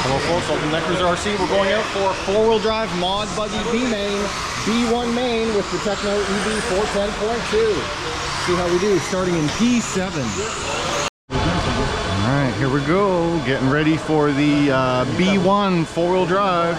Hello folks, welcome to Netcruzer RC. We're going out for a four-wheel drive mod buggy B1 main with the TEKNO EB410.2. See how we do, starting in P7. All right, here we go. Getting ready for the B1 four-wheel drive.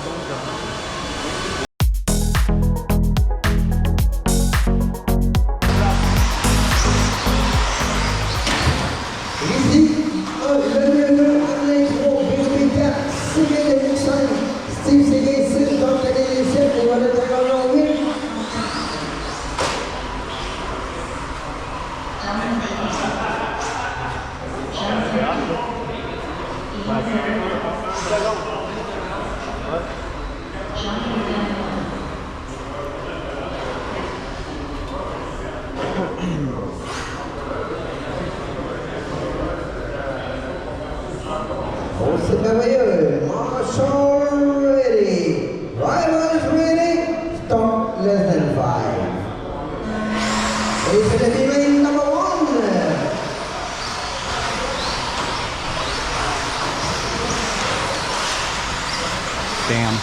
Horses cavaliers, marshal ready, drivers ready, stop less than 5. It's going to be lane number 1. Damn.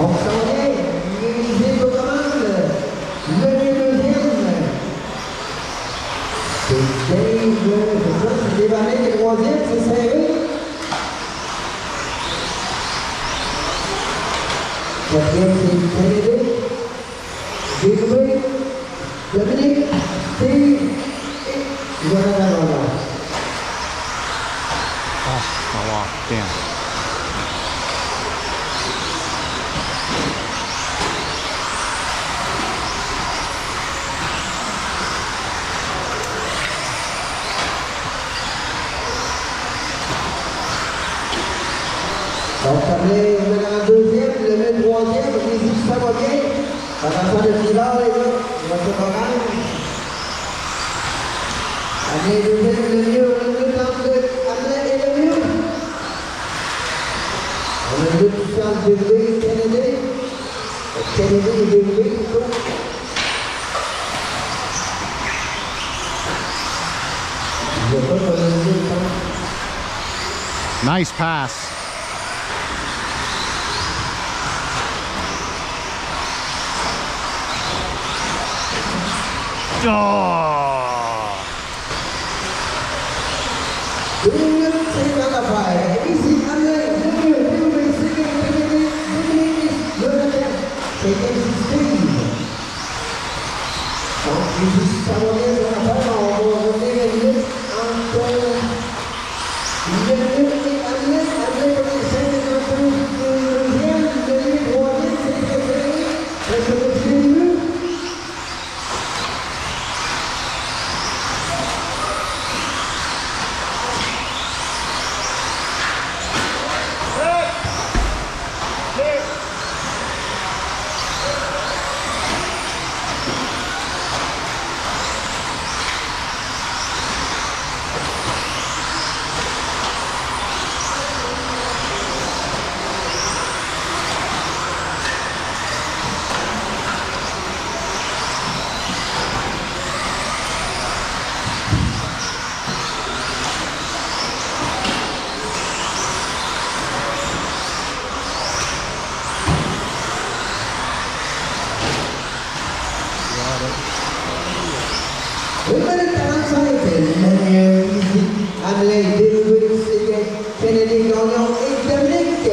On s'en vient, unité aux commandes, le deuxième. C'est Dave, c'est débarré le troisième, c'est serré. Quatrième, c'est Kennedy, Dégré, Dominique, Steve et Jonathan. Oh, wow, damn. Donc, ça met maintenant deuxième, le troisième, les ici, ça va bien. Attention de Pilar, les gars, votre programme. Allez, deuxième, le mieux, le temps de Alain et le mieux. On a deux puissances de V, Kennedy. Kennedy et de V, plutôt. Il n'y a pas de temps. Nice pass. Oh! 2 minutes, c'est dans la paille. Ici, Alain, le mieux, c'est Steve. Donc, ici, ça va bien sur la paille, on va remonter les minutes entre le mieux et Alain, pour les 5 entre le deuxième, le troisième, c'est très serré. Est-ce que c'est mieux? Kennedy, Gagnon et Dominique.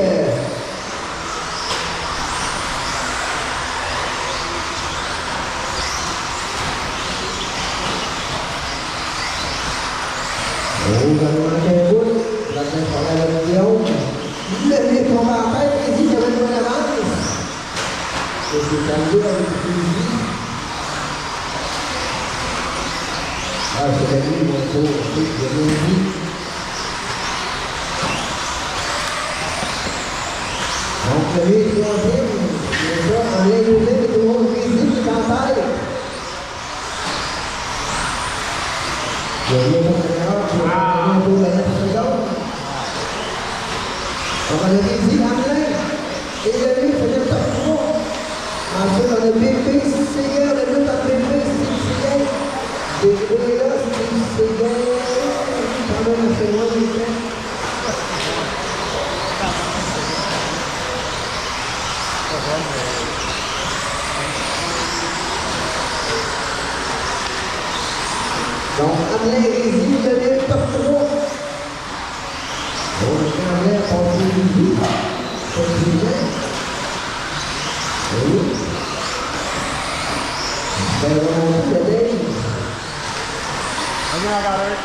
Gagnon à Québec, la tête par la vidéo. Le mieux tombe en tête, ici, il y avait une bonne avance. Et c'est calmé avec le fusil. Ah, c'est la nuit, mon tour. Il y a une vie. Donc le troisième, on est levé tout le monde visite dans la taille. Je viens de faire pour la seconde. On va le visite en plein. Et le lui fait le top 3. Ensuite, on a BP, 6 secondes, le lutte en BP, 6 secondes. Et là, 6 secondes. Quand même, c'est loin du temps. Donc, Hamlin réside le top 3. Donc, Hamlin passe le visite. C'est bien. Oui. Ben, on a le Dave. I got it.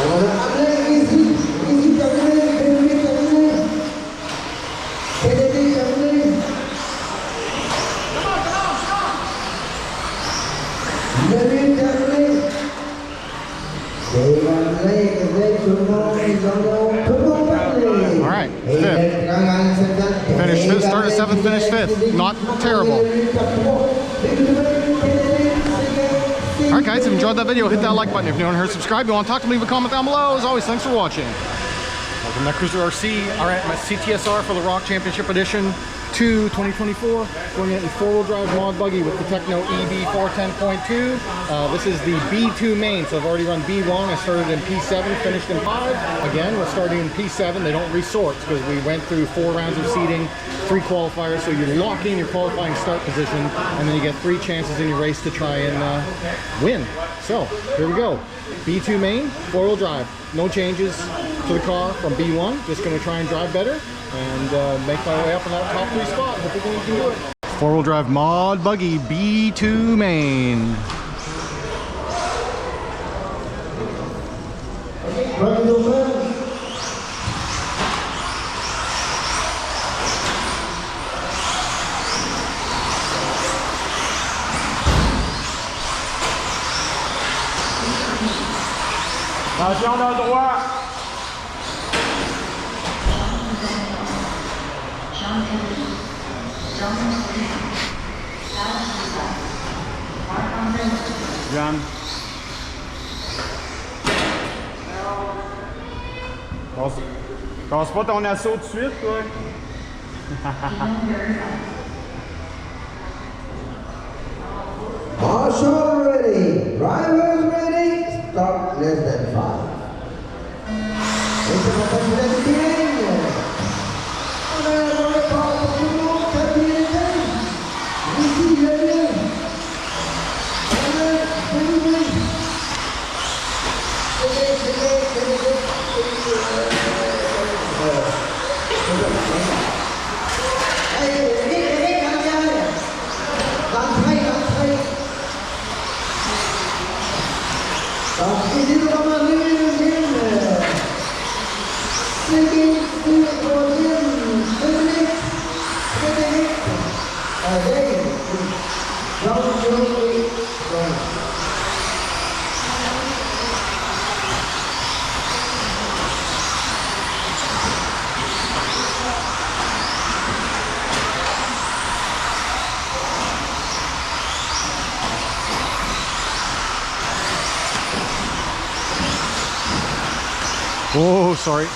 On a Hamlin ici terminé, Benjamin terminé, Kennedy terminé. Benjamin terminé. Dave Hamlin, tout le monde parlé. All right, fifth. Finished fifth, started seventh, finished fifth. Not terrible. All right, guys, if you enjoyed that video, hit that like button. If you haven't heard, subscribe. If you want to talk to me, leave a comment down below. As always, thanks for watching. Welcome to Netcruzer RC. All right, my CTSR for the Rock Championship Edition 2 2024. Going in four-wheel drive mod buggy with the TEKNO EB410.2. This is the B2 main, so I've already run B1. I started in P7, finished in 5. Again, we're starting in P7. They don't resort because we went through 4 rounds of seeding, 3 qualifiers, so you're locked in your qualifying start position, and then you get 3 chances in your race to try and win. So, here we go. B2 main, 4-wheel drive. No changes to the car from B1. Just going to try and drive better and make my way up in that top 3 spot. Hopefully we can do it. 4-wheel drive mod buggy B2 main. Attention dans le droit. Jeanne. Passe pas ton assaut tout de suite, toi. Marshall ready, drivers ready, start less than 5. Esse é o presidente de Kenya. Agora é para o mundo, campeão. Ici, le bien. Oh, sorry.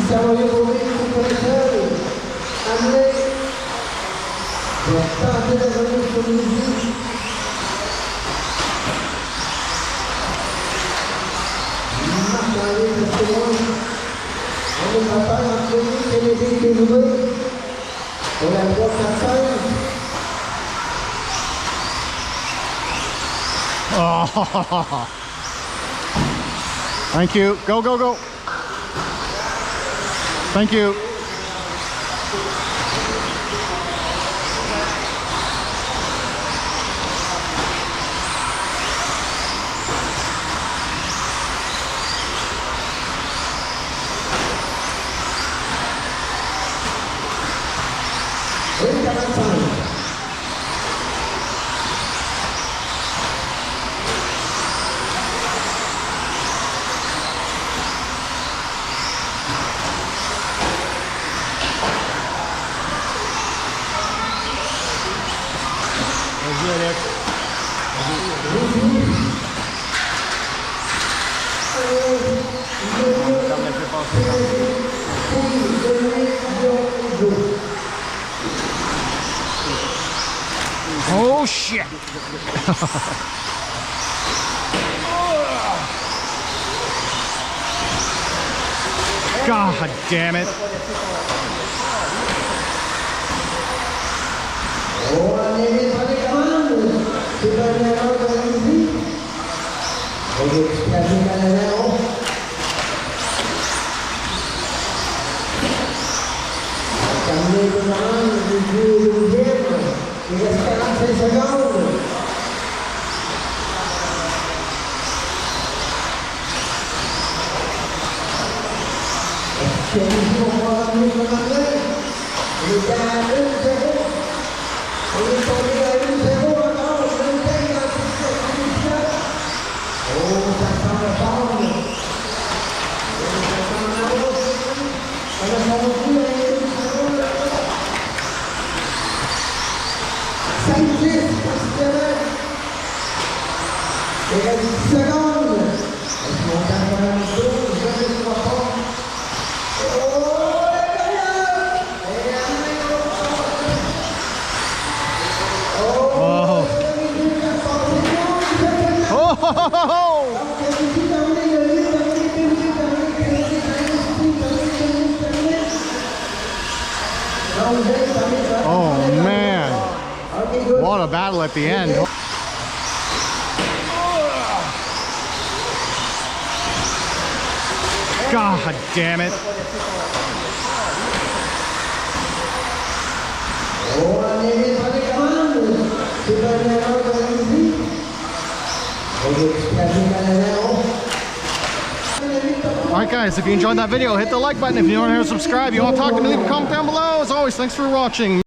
Bisa menghubungi supervisor Andre. Berta tidak bagus kondisi. Nak lari bersemuan. Kamu kata aku ini kini di rumah. Orang buat kasar. Oh. Thank you. Go, go, go. Thank you. Oh shit. God damn it. Orang ini balik ke mana? Sudah nyerah dari sini. Oke, kasih kalian. Kami benar menuju Jerman. Hingga sekarang saya segan. Jadi orang ini benar. Ini jangan saya. Ini saya ini orang ini saya bisa. Oh, sama tahu. Ada sama dia ini. Sanchez, Castellan. Dengan segan. Semoga orang itu jadi apa? Oh man, what a battle at the end. God damn it. Alright guys, if you enjoyed that video, hit the like button. If you don't want to subscribe, you want to talk to me, leave a comment down below. As always, thanks for watching.